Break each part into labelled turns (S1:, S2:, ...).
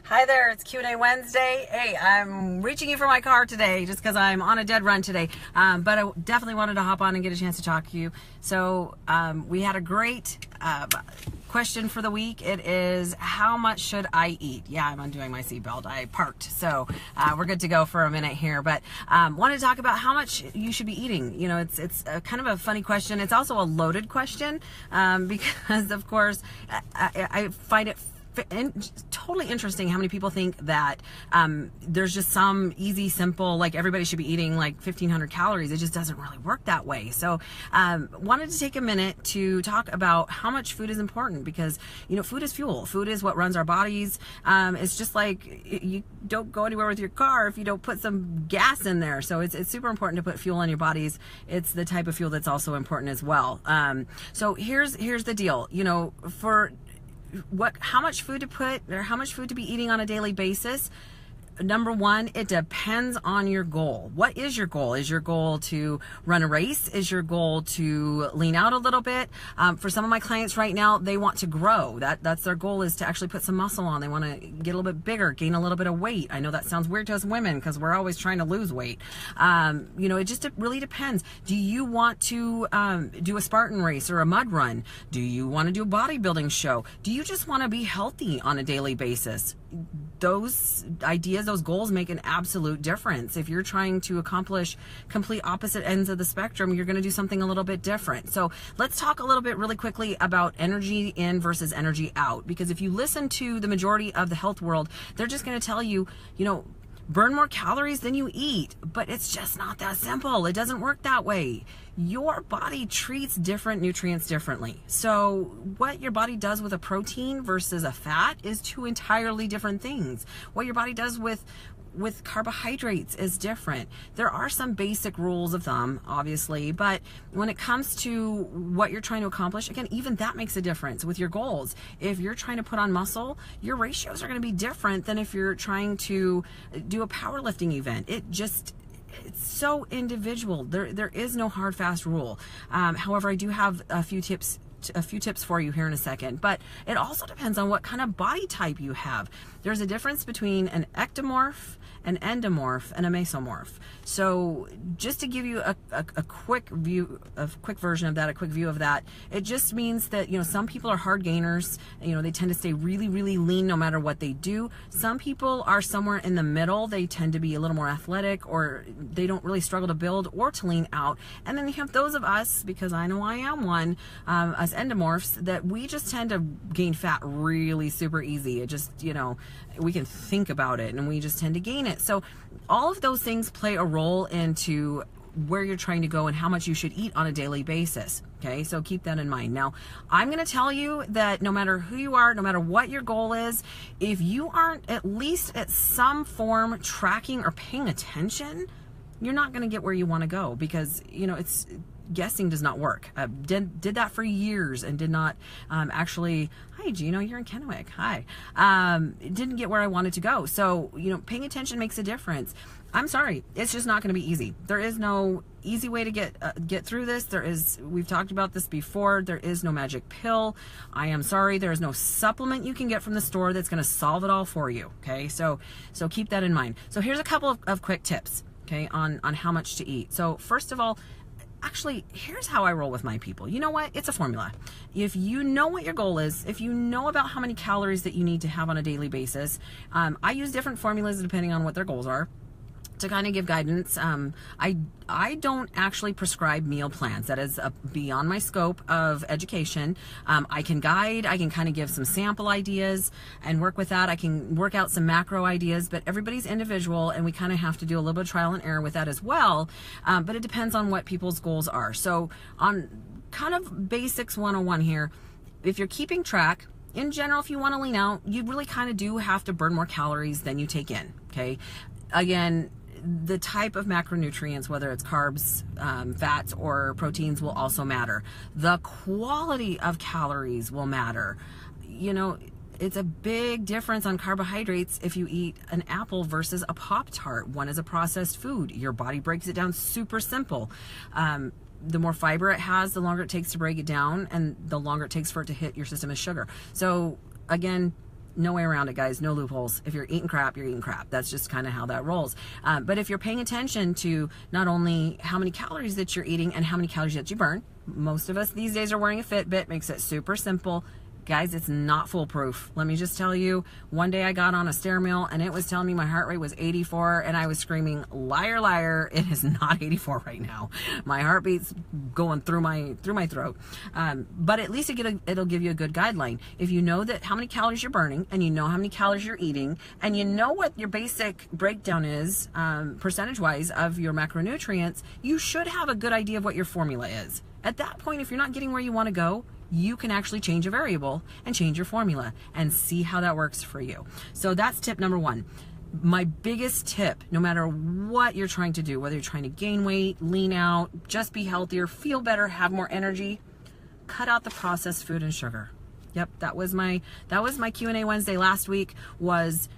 S1: Hi there, it's Q&A Wednesday. Hey, I'm reaching you for my car today just because I'm on a dead run today. But I definitely wanted to hop on and get a chance to talk to you. So we had a great question for the week. It is, how much should I eat? Yeah, I'm undoing my seatbelt. I parked. So we're good to go for a minute here. But wanted to talk about how much you should be eating. You know, it's a kind of a funny question. It's also a loaded question because, of course, I find it totally interesting how many people think that there's just some easy, simple, like everybody should be eating like 1,500 calories. It just doesn't really work that way. So wanted to take a minute to talk about how much food is important because, you know, food is fuel. Food is what runs our bodies. It's just like you don't go anywhere with your car if you don't put some gas in there. So it's super important to put fuel in your bodies. It's the type of fuel that's also important as well. So here's the deal. You know, for how much food to put or how much food to be eating on a daily basis. Number one, it depends on your goal. What is your goal? Is your goal to run a race? Is your goal to lean out a little bit? For some of my clients right now, they want to grow. That's their goal, is to actually put some muscle on. They want to get a little bit bigger, gain a little bit of weight. I know that sounds weird to us women because we're always trying to lose weight. You know, it really depends. Do you want to do a Spartan race or a mud run? Do you want to do a bodybuilding show? Do you just want to be healthy on a daily basis? Those ideas, those goals make an absolute difference. If you're trying to accomplish complete opposite ends of the spectrum, you're going to do something a little bit different. So let's talk a little bit really quickly about energy in versus energy out, because if you listen to the majority of the health world, they're just going to tell you, you know, burn more calories than you eat, but it's just not that simple. It doesn't work that way. Your body treats different nutrients differently. So what your body does with a protein versus a fat is two entirely different things. What your body does with carbohydrates is different. There are some basic rules of thumb, obviously, but when it comes to what you're trying to accomplish, again, even that makes a difference with your goals. If you're trying to put on muscle, your ratios are going to be different than if you're trying to do a powerlifting event. It's so individual. There is no hard, fast rule. However, I do have a few tips for you here in a second, but it also depends on what kind of body type you have. There's a difference between an ectomorph, an endomorph, and a mesomorph. So just to give you a quick view, a quick version of that, a quick view of that, it just means that, you know, some people are hard gainers. You know, they tend to stay really, really lean no matter what they do. Some people are somewhere in the middle. They tend to be a little more athletic, or they don't really struggle to build or to lean out. And then you have those of us, because I know I am one, us endomorphs, that we just tend to gain fat really super easy. It just, you know, we can think about it and we just tend to gain it. So all of those things play a role into where you're trying to go and how much you should eat on a daily basis. Okay, so keep that in mind. Now, I'm going to tell you that no matter who you are, no matter what your goal is, if you aren't at least at some form tracking or paying attention, you're not going to get where you want to go, because, you know, guessing does not work. Did that for years and did not actually. Hi, Gino, you're in Kennewick. Hi. Didn't get where I wanted to go. So, you know, paying attention makes a difference. I'm sorry, it's just not going to be easy. There is no easy way to get through this. We've talked about this before. There is no magic pill. I am sorry, there is no supplement you can get from the store that's going to solve it all for you. Okay, so keep that in mind. So here's a couple of quick tips, okay, on how much to eat. So first of all, actually, here's how I roll with my people. You know what? It's a formula. If you know what your goal is, if you know about how many calories that you need to have on a daily basis, I use different formulas depending on what their goals are to kind of give guidance. I don't actually prescribe meal plans. That is beyond my scope of education. I can guide, I can kind of give some sample ideas and work with that. I can work out some macro ideas, but everybody's individual and we kind of have to do a little bit of trial and error with that as well. But it depends on what people's goals are. So on kind of basics 101 here, if you're keeping track, in general, if you want to lean out, you really kind of do have to burn more calories than you take in, okay? Again, the type of macronutrients, whether it's carbs, fats, or proteins, will also matter. The quality of calories will matter. You know, it's a big difference on carbohydrates if you eat an apple versus a Pop-Tart. One is a processed food. Your body breaks it down super simple. The more fiber it has, the longer it takes to break it down, and the longer it takes for it to hit your system as sugar. So again, no way around it, guys. No loopholes. If you're eating crap, you're eating crap. That's just kind of how that rolls. But if you're paying attention to not only how many calories that you're eating and how many calories that you burn, most of us these days are wearing a Fitbit, makes it super simple. Guys, it's not foolproof. Let me just tell you, one day I got on a stair mill and it was telling me my heart rate was 84 and I was screaming, liar, liar, it is not 84 right now. My heartbeat's going through my throat. But at least it'll give you a good guideline. If you know that how many calories you're burning and you know how many calories you're eating and you know what your basic breakdown is percentage-wise of your macronutrients, you should have a good idea of what your formula is. At that point, if you're not getting where you want to go, you can actually change a variable and change your formula and see how that works for you. So that's tip number one. My biggest tip, no matter what you're trying to do, whether you're trying to gain weight, lean out, just be healthier, feel better, have more energy, cut out the processed food and sugar. Yep, that was my Q&A Wednesday last week was,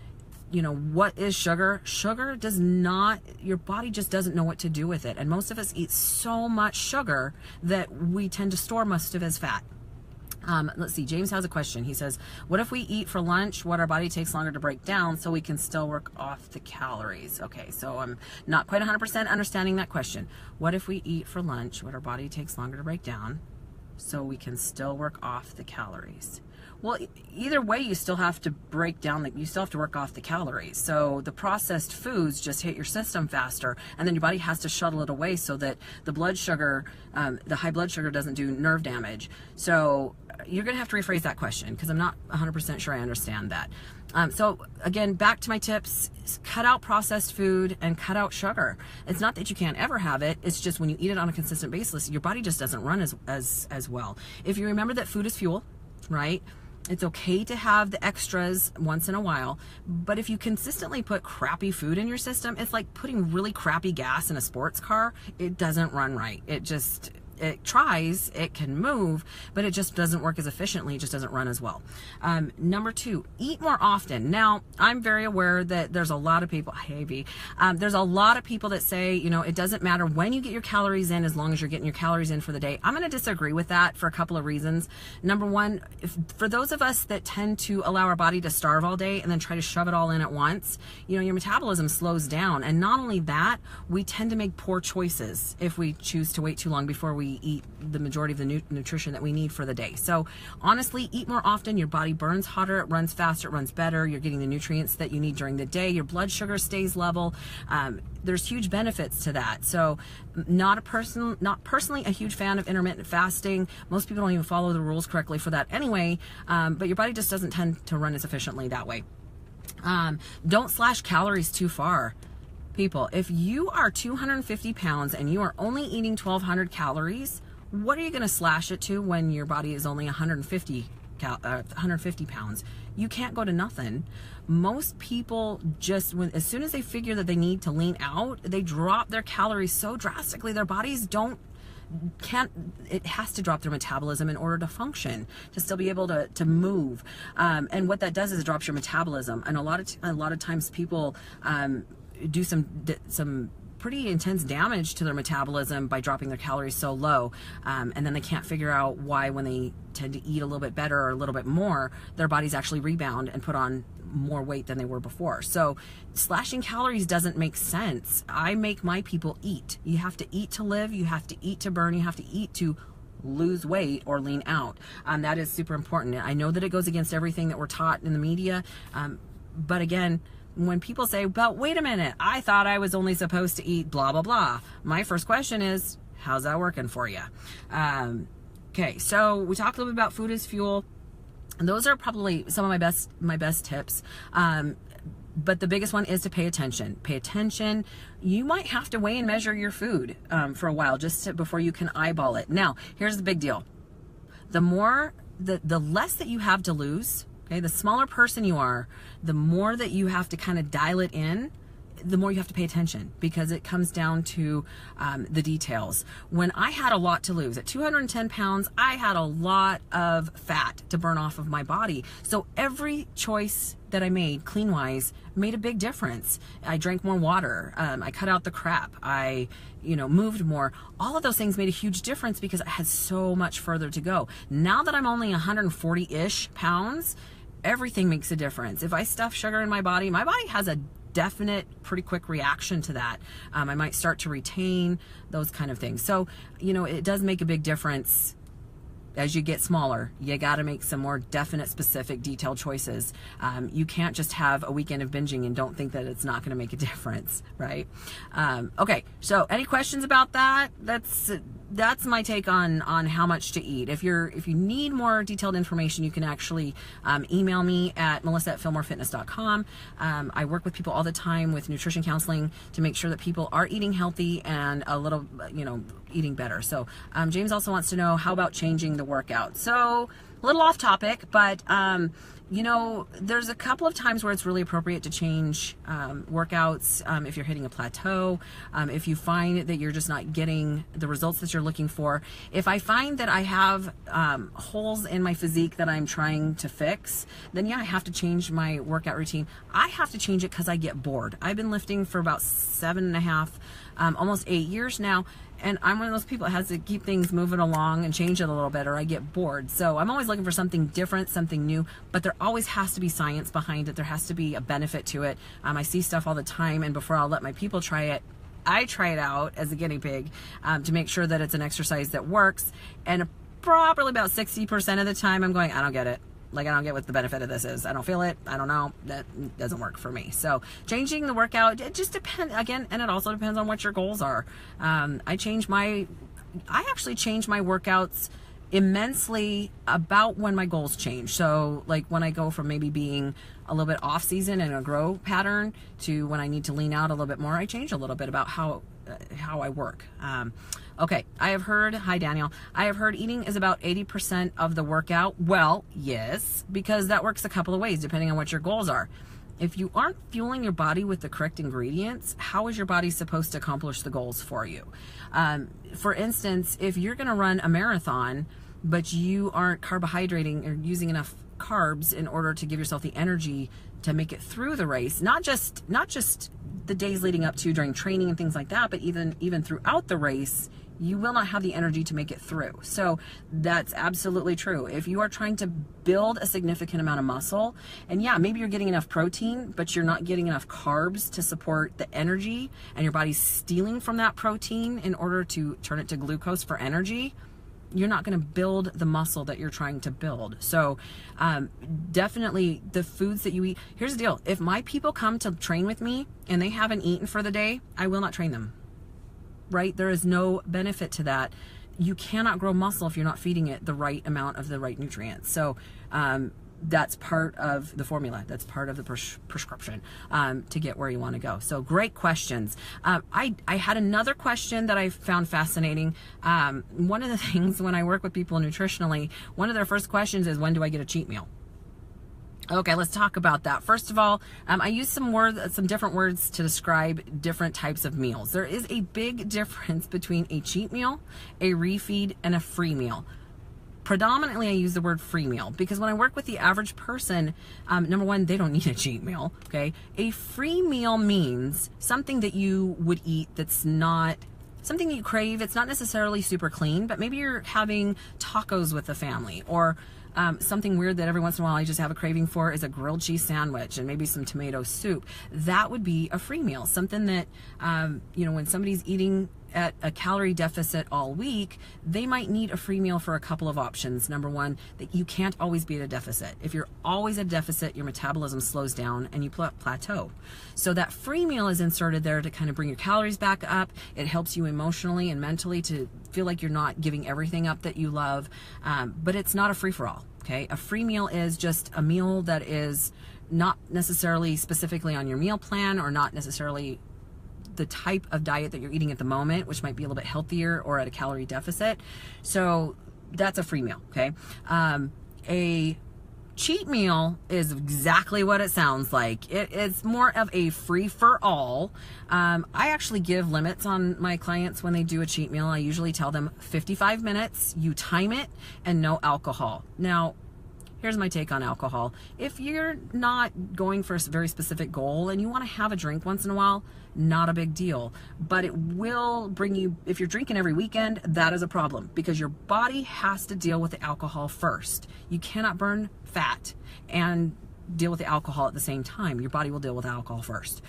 S1: you know, what is sugar? Sugar does not, your body just doesn't know what to do with it. And most of us eat so much sugar that we tend to store most of it as fat. Let's see, James has a question. He says, what if we eat for lunch what our body takes longer to break down so we can still work off the calories? Okay, so I'm not quite 100% understanding that question. What if we eat for lunch what our body takes longer to break down so we can still work off the calories? Well, either way, you still have to break down, you still have to work off the calories. So the processed foods just hit your system faster, and then your body has to shuttle it away so that the blood sugar, the high blood sugar doesn't do nerve damage. So you're going to have to rephrase that question because I'm not 100% sure I understand that. So again, back to my tips, cut out processed food and cut out sugar. It's not that you can't ever have it. It's just when you eat it on a consistent basis, your body just doesn't run as well. If you remember that food is fuel, right? It's okay to have the extras once in a while, but if you consistently put crappy food in your system, it's like putting really crappy gas in a sports car. It doesn't run right. It tries, it can move, but it just doesn't work as efficiently. It just doesn't run as well. Number two, eat more often. Now, I'm very aware that there's a lot of people, hey B, there's a lot of people that say, you know, it doesn't matter when you get your calories in as long as you're getting your calories in for the day. I'm going to disagree with that for a couple of reasons. Number one, for those of us that tend to allow our body to starve all day and then try to shove it all in at once, you know, your metabolism slows down. And not only that, we tend to make poor choices if we choose to wait too long before we eat the majority of the nutrition that we need for the day. So honestly, eat more often. Your body burns hotter, it runs faster, it runs better. You're getting the nutrients that you need during the day. Your blood sugar stays level. There's huge benefits to that. So not personally a huge fan of intermittent fasting. Most people don't even follow the rules correctly for that anyway, but your body just doesn't tend to run as efficiently that way. Don't slash calories too far. People, if you are 250 pounds and you are only eating 1,200 calories, what are you going to slash it to when your body is only 150 pounds? You can't go to nothing. Most people just, as soon as they figure that they need to lean out, they drop their calories so drastically, their bodies it has to drop their metabolism in order to function, to still be able to move. And what that does is it drops your metabolism. And a lot of times people do some pretty intense damage to their metabolism by dropping their calories so low, and then they can't figure out why when they tend to eat a little bit better or a little bit more, their bodies actually rebound and put on more weight than they were before. So slashing calories doesn't make sense. I make my people eat. You have to eat to live, you have to eat to burn, you have to eat to lose weight or lean out. That is super important. I know that it goes against everything that we're taught in the media, but again, when people say, but wait a minute, I thought I was only supposed to eat blah, blah, blah. My first question is, how's that working for you? Okay, so we talked a little bit about food as fuel. And those are probably some of my best tips. But the biggest one is to pay attention. Pay attention. You might have to weigh and measure your food for a while before you can eyeball it. Now, here's the big deal. The less that you have to lose, okay, the smaller person you are, the more that you have to kind of dial it in, the more you have to pay attention, because it comes down to the details. When I had a lot to lose, at 210 pounds, I had a lot of fat to burn off of my body. So every choice that I made, clean-wise, made a big difference. I drank more water. I cut out the crap. I, moved more. All of those things made a huge difference because I had so much further to go. Now that I'm only 140-ish pounds, everything makes a difference. If I stuff sugar in my body has a definite, pretty quick reaction to that. I might start to retain those kind of things. So, you know, it does make a big difference. As you get smaller, you got to make some more definite, specific, detailed choices. You can't just have a weekend of binging and don't think that it's not going to make a difference, right? Okay, so any questions about that? That's my take on how much to eat. If you need more detailed information, you can actually email me at melissa@fillmorefitness.com. I work with people all the time with nutrition counseling to make sure that people are eating healthy and a little, you know, eating better. So James also wants to know, how about changing the workout? So a little off topic, but you know, there's a couple of times where it's really appropriate to change workouts if you're hitting a plateau, if you find that you're just not getting the results that you're looking for. If I find that I have holes in my physique that I'm trying to fix, then yeah, I have to change my workout routine. I have to change it because I get bored. I've been lifting for about 7.5, almost 8 years now. And I'm one of those people that has to keep things moving along and change it a little bit, or I get bored. So I'm always looking for something different, something new, but there always has to be science behind it. There has to be a benefit to it. I see stuff all the time, and before I'll let my people try it, I try it out as a guinea pig to make sure that it's an exercise that works. And probably about 60% of the time I'm going, I don't get it. Like, I don't get what the benefit of this is. I don't feel it. I don't know. That doesn't work for me. So changing the workout, it just depends, again, and it also depends on what your goals are. I actually change my workouts immensely about when my goals change. So like when I go from maybe being a little bit off season and a grow pattern to when I need to lean out a little bit more, I change a little bit about how I work. Okay, hi Daniel, I have heard eating is about 80% of the workout. Well, yes, because that works a couple of ways depending on what your goals are. If you aren't fueling your body with the correct ingredients, how is your body supposed to accomplish the goals for you? For instance, if you're going to run a marathon, but you aren't carbohydrating or using enough carbs in order to give yourself the energy to make it through the race, not just the days leading up to during training and things like that, but even throughout the race, you will not have the energy to make it through. So that's absolutely true. If you are trying to build a significant amount of muscle, and yeah, maybe you're getting enough protein, but you're not getting enough carbs to support the energy, and your body's stealing from that protein in order to turn it to glucose for energy, you're not going to build the muscle that you're trying to build. So definitely the foods that you eat. Here's the deal. If my people come to train with me and they haven't eaten for the day, I will not train them. Right? There is no benefit to that. You cannot grow muscle if you're not feeding it the right amount of the right nutrients. So that's part of the formula. That's part of the prescription to get where you want to go. So great questions. I had another question that I found fascinating. One of the things when I work with people nutritionally, one of their first questions is, when do I get a cheat meal? Okay, let's talk about that. First of all, I use some different words to describe different types of meals. There is a big difference between a cheat meal, a refeed, and a free meal. Predominantly, I use the word free meal because when I work with the average person, number one, they don't need a cheat meal, okay? A free meal means something that you would eat that's not something you crave. It's not necessarily super clean, but maybe you're having tacos with the family, or something weird that every once in a while I just have a craving for is a grilled cheese sandwich and maybe some tomato soup. That would be a free meal. Something that, you know, when somebody's eating at a calorie deficit all week, they might need a free meal for a couple of options. Number one, that you can't always be at a deficit. If you're always at a deficit, your metabolism slows down and you plateau. So that free meal is inserted there to kind of bring your calories back up. It helps you emotionally and mentally to feel like you're not giving everything up that you love, but it's not a free-for-all, okay? A free meal is just a meal that is not necessarily specifically on your meal plan, or not necessarily the type of diet that you're eating at the moment, which might be a little bit healthier or at a calorie deficit. So that's a free meal, okay? A cheat meal is exactly what it sounds like. It's more of a free-for-all. I actually give limits on my clients when they do a cheat meal. I usually tell them 55 minutes, you time it, and no alcohol. Now, here's my take on alcohol. If you're not going for a very specific goal and you want to have a drink once in a while, not a big deal. But it will bring you, if you're drinking every weekend, that is a problem, because your body has to deal with the alcohol first. You cannot burn fat and deal with the alcohol at the same time. Your body will deal with alcohol first.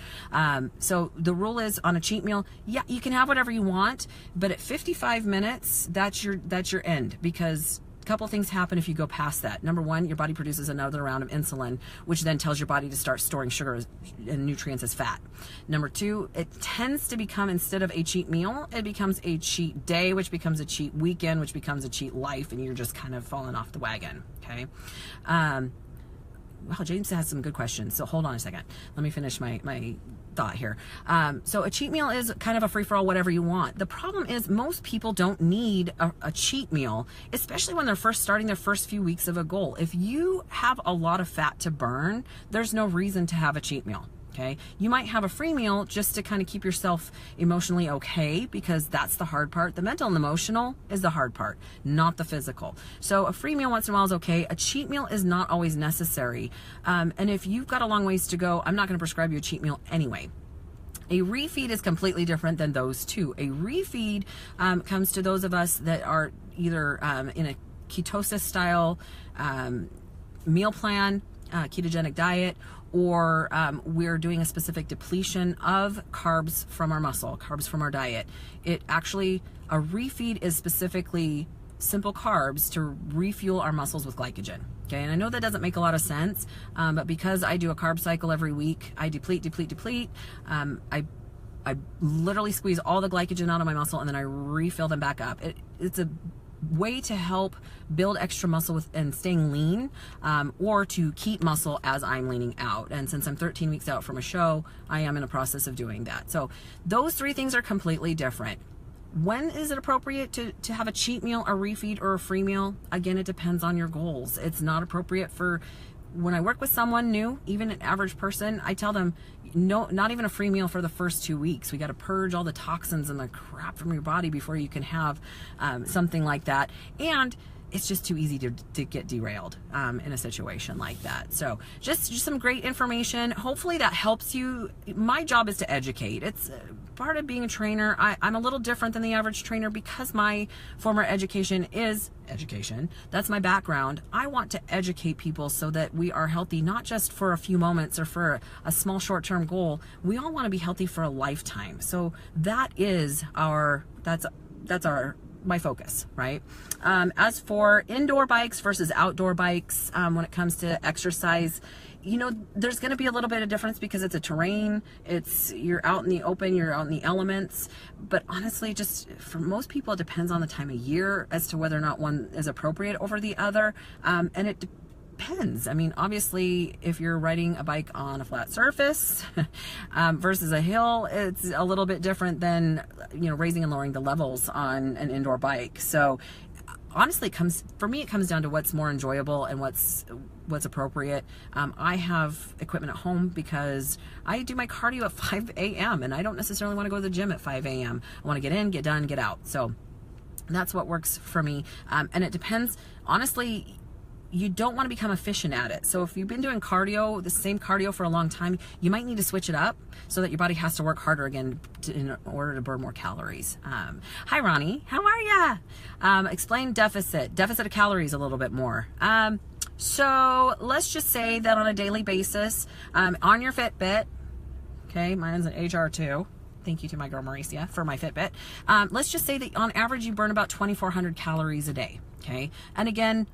S1: So the rule is, on a cheat meal, yeah, you can have whatever you want, but at 55 minutes, that's your end, because a couple of things happen if you go past that. Number one, your body produces another round of insulin, which then tells your body to start storing sugar and nutrients as fat. Number two, it tends to become, instead of a cheat meal, it becomes a cheat day, which becomes a cheat weekend, which becomes a cheat life, and you're just kind of falling off the wagon, okay? Wow, James has some good questions, so hold on a second. Let me finish my thought here. So a cheat meal is kind of a free-for-all, whatever you want. The problem is most people don't need a cheat meal, especially when they're first starting their first few weeks of a goal. If you have a lot of fat to burn, there's no reason to have a cheat meal. Okay, you might have a free meal just to kind of keep yourself emotionally okay, because that's the hard part. The mental and emotional is the hard part, not the physical. So a free meal once in a while is okay. A cheat meal is not always necessary. And if you've got a long ways to go, I'm not going to prescribe you a cheat meal anyway. A refeed is completely different than those two. A refeed comes to those of us that are either in a ketosis style meal plan, ketogenic diet, or we're doing a specific depletion of carbs from our muscle, carbs from our diet. It actually, a refeed is specifically simple carbs to refuel our muscles with glycogen. Okay, and I know that doesn't make a lot of sense, but because I do a carb cycle every week, I deplete. I literally squeeze all the glycogen out of my muscle, and then I refill them back up. It's a way to help build extra muscle and staying lean, or to keep muscle as I'm leaning out. And since I'm 13 weeks out from a show, I am in a process of doing that. So those three things are completely different. When is it appropriate to have a cheat meal, a refeed, or a free meal? Again, it depends on your goals. It's not appropriate for, when I work with someone new, even an average person, I tell them, no, not even a free meal for the first 2 weeks. We got to purge all the toxins and the crap from your body before you can have something like that. And it's just too easy to get derailed in a situation like that. So just some great information. Hopefully that helps you. My job is to educate. It's part of being a trainer. I'm a little different than the average trainer because my former education is education. That's my background. I want to educate people so that we are healthy, not just for a few moments or for a small short-term goal. We all want to be healthy for a lifetime. So that is my focus, right? As for indoor bikes versus outdoor bikes, when it comes to exercise, you know, there's going to be a little bit of difference because it's a terrain. You're out in the open, you're out in the elements. But honestly, just for most people, it depends on the time of year as to whether or not one is appropriate over the other. And it depends. I mean, obviously, if you're riding a bike on a flat surface versus a hill, it's a little bit different than, you know, raising and lowering the levels on an indoor bike. So honestly, it comes down to what's more enjoyable and what's appropriate. I have equipment at home because I do my cardio at 5 a.m. and I don't necessarily want to go to the gym at 5 a.m. I want to get in, get done, get out. So that's what works for me. And it depends, honestly. You don't want to become efficient at it. So if you've been doing cardio, the same cardio for a long time, you might need to switch it up so that your body has to work harder again in order to burn more calories. Hi, Ronnie. How are ya? Explain deficit of calories a little bit more. So let's just say that on a daily basis, on your Fitbit, okay, mine's an HR2. Thank you to my girl Mauricia for my Fitbit. Let's just say that on average, you burn about 2,400 calories a day, okay? And again,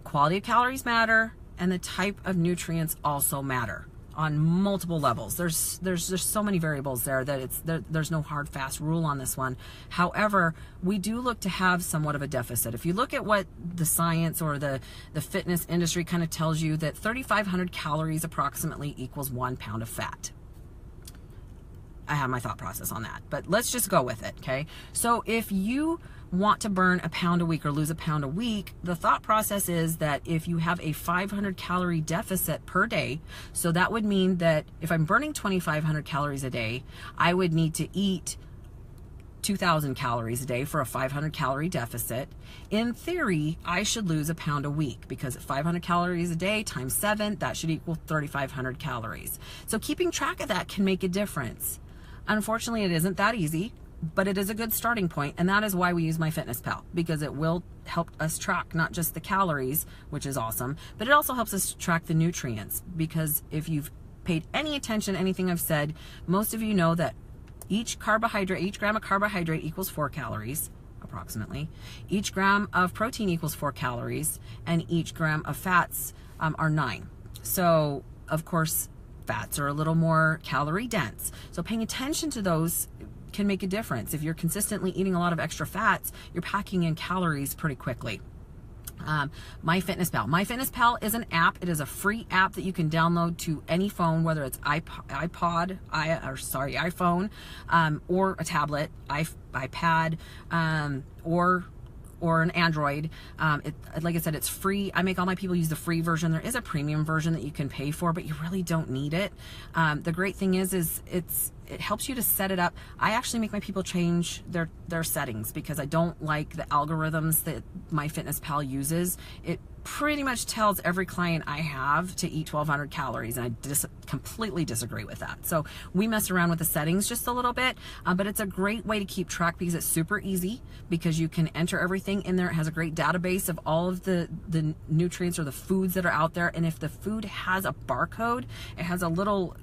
S1: quality of calories matter, and the type of nutrients also matter on multiple levels. There's so many variables there that there's no hard fast rule on this one. However, we do look to have somewhat of a deficit. If you look at what the science or the fitness industry kind of tells you, that 3,500 calories approximately equals 1 pound of fat. I have my thought process on that, but let's just go with it, okay? So if you want to burn a pound a week or lose a pound a week, the thought process is that if you have a 500 calorie deficit per day, so that would mean that if I'm burning 2,500 calories a day, I would need to eat 2,000 calories a day for a 500 calorie deficit. In theory, I should lose a pound a week, because at 500 calories a day times 7, that should equal 3,500 calories. So keeping track of that can make a difference. Unfortunately, it isn't that easy, but it is a good starting point, and that is why we use MyFitnessPal, because it will help us track not just the calories, which is awesome, but it also helps us track the nutrients, because if you've paid any attention to anything I've said, most of you know that each gram of carbohydrate equals 4 calories, approximately. Each gram of protein equals 4 calories, and each gram of fats are 9. So, of course, fats are a little more calorie dense. So paying attention to those can make a difference. If you're consistently eating a lot of extra fats, you're packing in calories pretty quickly. MyFitnessPal. MyFitnessPal is an app. It is a free app that you can download to any phone, whether it's iPhone, or a tablet, iPad, or an Android. Like I said, it's free. I make all my people use the free version. There is a premium version that you can pay for, but you really don't need it. The great thing is it helps you to set it up. I actually make my people change their settings, because I don't like the algorithms that MyFitnessPal uses. It pretty much tells every client I have to eat 1,200 calories, and I completely disagree with that. So we mess around with the settings just a little bit, but it's a great way to keep track, because it's super easy, because you can enter everything in there. It has a great database of all of the nutrients or the foods that are out there, and if the food has a barcode, it has a little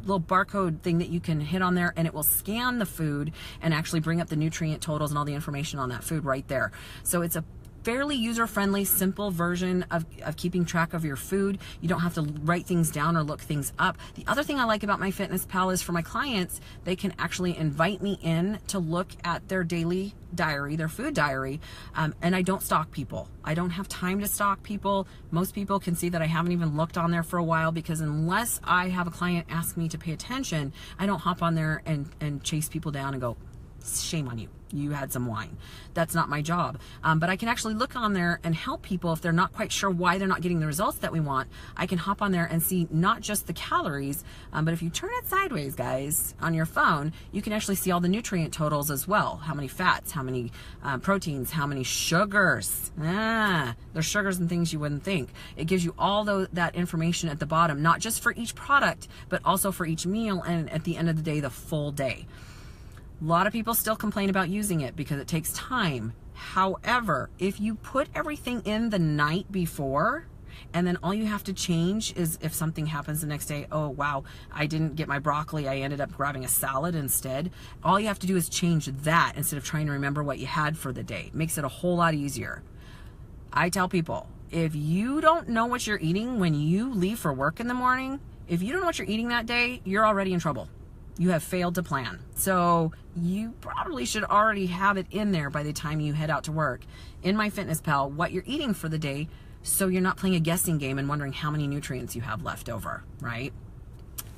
S1: barcode thing that you can hit on there, and it will scan the food and actually bring up the nutrient totals and all the information on that food right there. So it's a fairly user-friendly, simple version of keeping track of your food. You don't have to write things down or look things up. The other thing I like about MyFitnessPal is, for my clients, they can actually invite me in to look at their daily diary, their food diary, and I don't stalk people. I don't have time to stalk people. Most people can see that I haven't even looked on there for a while, because unless I have a client ask me to pay attention, I don't hop on there and chase people down and go, shame on you, you had some wine. That's not my job. But I can actually look on there and help people if they're not quite sure why they're not getting the results that we want. I can hop on there and see not just the calories, but if you turn it sideways, guys, on your phone, you can actually see all the nutrient totals as well. How many fats, how many proteins, how many sugars. There's sugars and things you wouldn't think. It gives you all that information at the bottom, not just for each product, but also for each meal, and at the end of the day, the full day. A lot of people still complain about using it because it takes time. However, if you put everything in the night before, and then all you have to change is if something happens the next day, oh wow, I didn't get my broccoli, I ended up grabbing a salad instead. All you have to do is change that instead of trying to remember what you had for the day. It makes it a whole lot easier. I tell people, if you don't know what you're eating when you leave for work in the morning, if you don't know what you're eating that day, you're already in trouble. You have failed to plan. So you probably should already have it in there by the time you head out to work in MyFitnessPal, what you're eating for the day, so you're not playing a guessing game and wondering how many nutrients you have left over, right?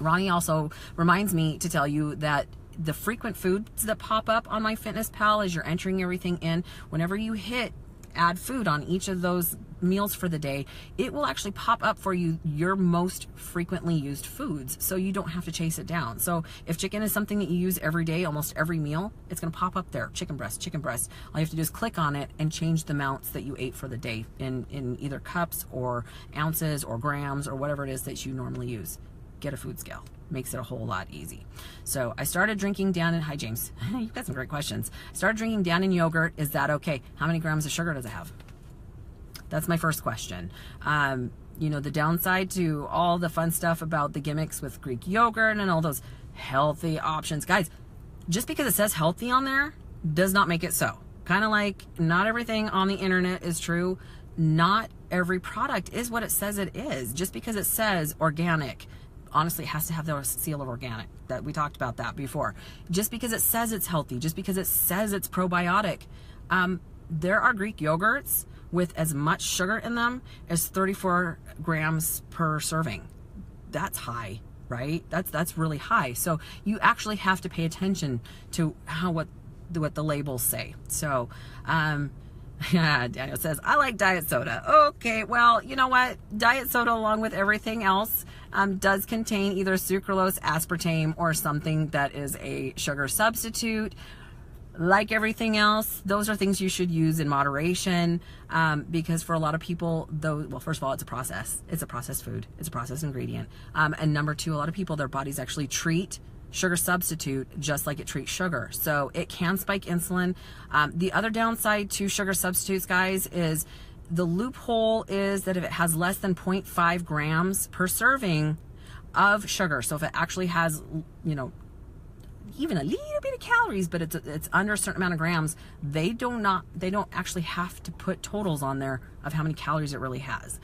S1: Ronnie also reminds me to tell you that the frequent foods that pop up on MyFitnessPal as you're entering everything in, whenever you hit add food on each of those meals for the day, it will actually pop up for you your most frequently used foods, so you don't have to chase it down. So if chicken is something that you use every day, almost every meal, it's going to pop up there. Chicken breast, chicken breast. All you have to do is click on it and change the amounts that you ate for the day in either cups or ounces or grams or whatever it is that you normally use. Get a food scale. Makes it a whole lot easy. So I started drinking down in, hi James, you've got some great questions. I started drinking down in yogurt. Is that okay? How many grams of sugar does it have? That's my first question. You know, the downside to all the fun stuff about the gimmicks with Greek yogurt and all those healthy options. Guys, just because it says healthy on there does not make it so. Kind of like not everything on the internet is true. Not every product is what it says it is. Just because it says organic, honestly, it has to have the seal of organic. That we talked about that before. Just because it says it's healthy, just because it says it's probiotic, there are Greek yogurts with as much sugar in them as 34 grams per serving. That's high, right? That's really high. So you actually have to pay attention to what the labels say. So, yeah, Daniel says, I like diet soda. Okay, well, you know what? Diet soda, along with everything else, does contain either sucralose, aspartame, or something that is a sugar substitute. like everything else, those are things you should use in moderation, because for a lot of people, though, well, first of all, it's a process. It's a processed food. It's a processed ingredient. And number two, a lot of people, their bodies actually treat sugar substitute just like it treats sugar. So it can spike insulin. The other downside to sugar substitutes, guys, is the loophole is that if it has less than 0.5 grams per serving of sugar, so if it actually has, you know, even a little bit of calories, but it's under a certain amount of grams, they don't actually have to put totals on there of how many calories it really has.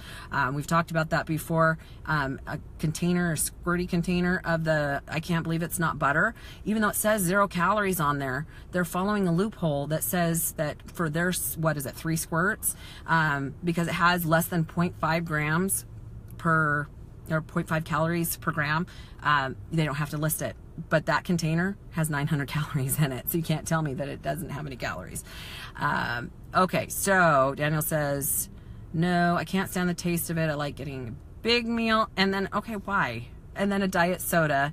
S1: We've talked about that before. A container, a squirty container of the, I can't believe it's not butter, even though it says 0 calories on there, they're following a loophole that says that for their, what is it, 3 squirts, because it has less than 0.5 grams per, or 0.5 calories per gram, they don't have to list it. But that container has 900 calories in it, so you can't tell me that it doesn't have any calories. Okay, so Daniel says, no, I can't stand the taste of it. I like getting a big meal, and then, okay, why? And then a diet soda.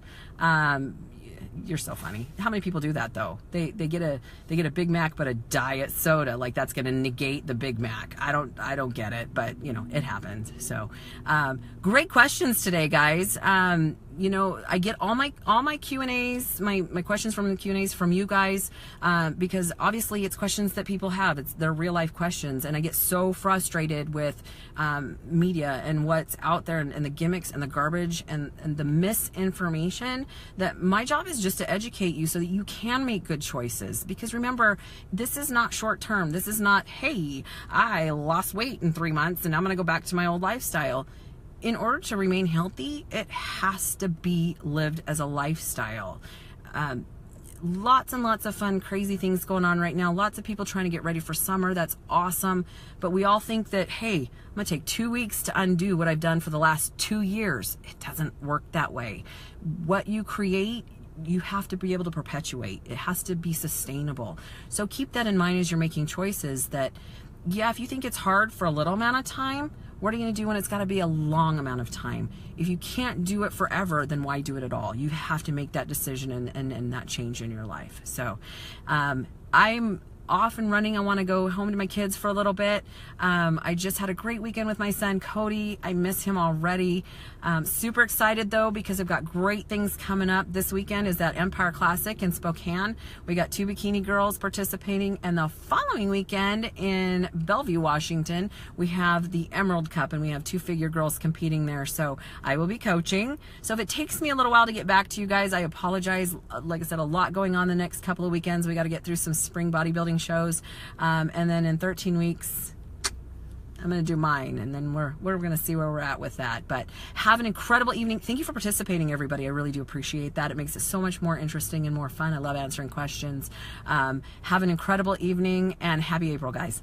S1: You're so funny. How many people do that though? They get a Big Mac but a diet soda, like that's gonna negate the Big Mac. I don't get it, but you know, it happens. So great questions today, guys. You know, I get all my Q&As, my questions from the Q&As from you guys, because obviously it's questions that people have. They're real life questions, and I get so frustrated with media and what's out there, and the gimmicks and the garbage and the misinformation, that my job is just to educate you so that you can make good choices. Because remember, this is not short term. This is not, hey, I lost weight in 3 months and I'm gonna go back to my old lifestyle. In order to remain healthy, it has to be lived as a lifestyle. Lots and lots of fun, crazy things going on right now. Lots of people trying to get ready for summer. That's awesome. But we all think that, hey, I'm going to take 2 weeks to undo what I've done for the last 2 years. It doesn't work that way. What you create, you have to be able to perpetuate. It has to be sustainable. So keep that in mind as you're making choices, that, yeah, if you think it's hard for a little amount of time, what are you going to do when it's got to be a long amount of time? If you can't do it forever, then why do it at all? You have to make that decision and that change in your life. So I'm off and running. I want to go home to my kids for a little bit. I just had a great weekend with my son Cody. I miss him already. Super excited though, because I've got great things coming up. This weekend is that Empire Classic in Spokane. We got 2 bikini girls participating, and the following weekend in Bellevue, Washington, we have the Emerald Cup, and we have 2 figure girls competing there. So I will be coaching. So if it takes me a little while to get back to you guys, I apologize. Like I said, a lot going on the next couple of weekends. We got to get through some spring bodybuilding shows, and then in 13 weeks I'm going to do mine, and then we're going to see where we're at with that. But have an incredible evening. Thank you for participating, everybody. I really do appreciate that. It makes it so much more interesting and more fun. I love answering questions. Have an incredible evening, and happy April, guys.